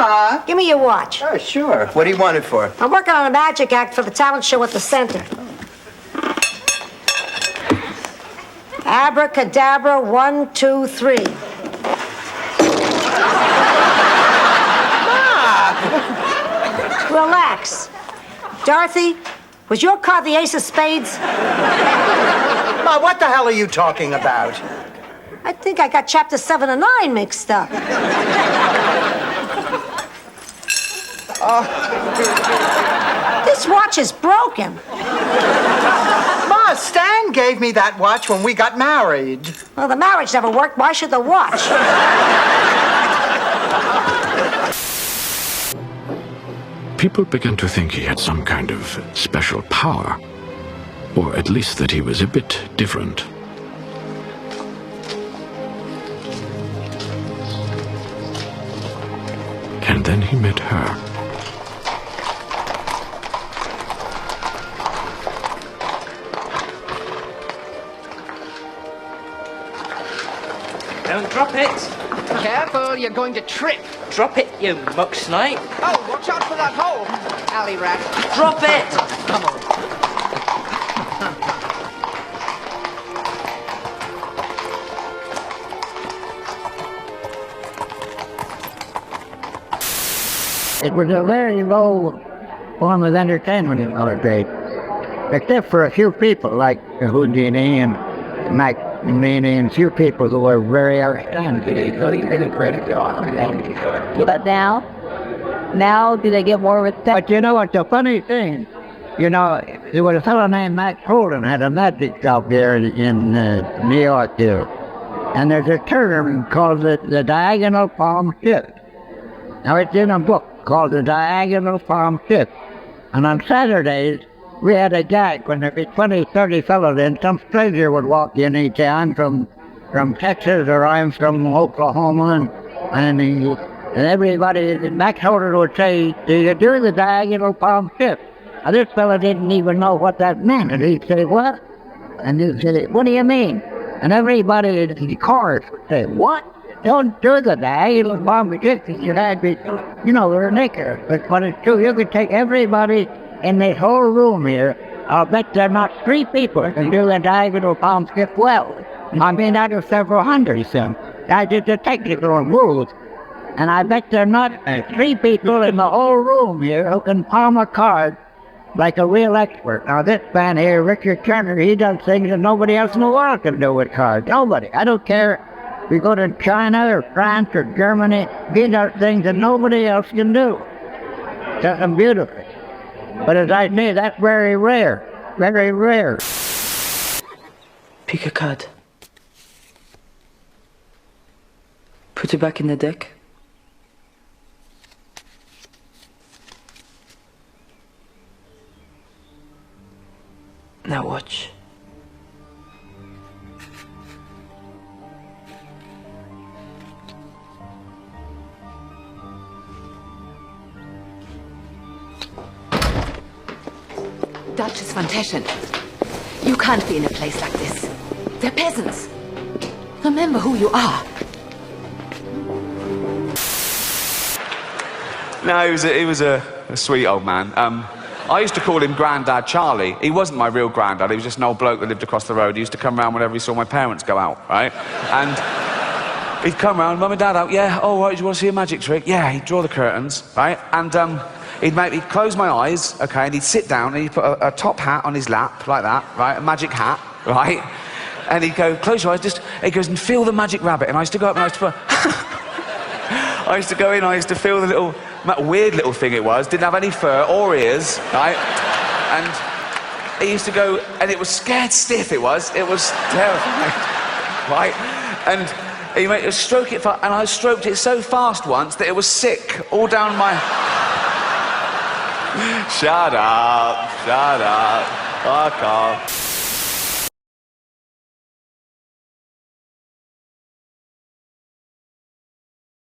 Ma. Give me your watch. Oh, sure. What do you want it for? I'm working on a magic act for the talent show at the center. Abracadabra, 1, 2, 3. Ma! Relax. Dorothy, was your card the ace of spades? Ma, what the hell are you talking about? I think I got chapter 7 and 9 mixed up. This watch is broken. Ma, Stan gave me that watch when we got married. Well, the marriage never worked. Why should the watch? People began to think he had some kind of special power, or at least that he was a bit different. And then he met her. Don't drop it. Careful, you're going to trip. Drop it, you muck snipe. Oh, watch out for that hole. Alley rat. Drop it. Come on. It was a very low form of entertainment in those days, except for a few people like Houdini and McNeely and few people who were very outstanding. But now do they get more respect? But you know what's a funny thing? You know, there was a fellow named Max Holden had a magic shop here in New York here. And there's a term called the diagonal palm shift. Now it's in a book called The Diagonal Palm Shift. And on Saturdays, we had a gag when there'd be 20, 30 fellows in. Some stranger would walk in each time from Texas, or I'm from Oklahoma, and everybody, Max Holder would say, "Do you do the diagonal palm shift?" Now this fellow didn't even know what that meant. And he'd say, "What?" And he'd say, "What do you mean?" And everybody in the chorus would say, "What? Don't do the diagonal palm shift. You had to, you know, we're naked." But it's true. You could take everybody in this whole room here. I'll bet there are not 3 people who can do the diagonal palm shift well. I mean, out of several hundred, so I did the technical rules. And I bet there are not 3 people in the whole room here who can palm a card like a real expert. Now this man here, Richard Turner, he does things that nobody else in the world can do with cards. Nobody. I don't care if we go to China or France or Germany, he does things that nobody else can do. Does them beautifully. But as I say, that's very rare. Very rare. Pick a card. Put it back in the deck. Now watch. Duchess von Teschen, you can't be in a place like this. They're peasants. Remember who you are. No, he was a sweet old man. I used to call him Grandad Charlie. He wasn't my real granddad. He was just an old bloke that lived across the road. He used to come around whenever he saw my parents go out, right? And he'd come around, Mum and Dad out, yeah, oh, right, do you want to see a magic trick? Yeah, he'd draw the curtains, right? And he'd close my eyes, okay, and he'd sit down and he'd put a top hat on his lap, like that, right? A magic hat, right? And he'd go, close your eyes, he goes, and feel the magic rabbit. And I used to go up and I used to put, I used to go in, I used to feel the little, weird little thing it was, didn't have any fur or ears, right? And he used to go, and it was scared stiff, it was terrifying, right? And he made stroke it, and I stroked it so fast once that it was sick all down my... Shut up, fuck off.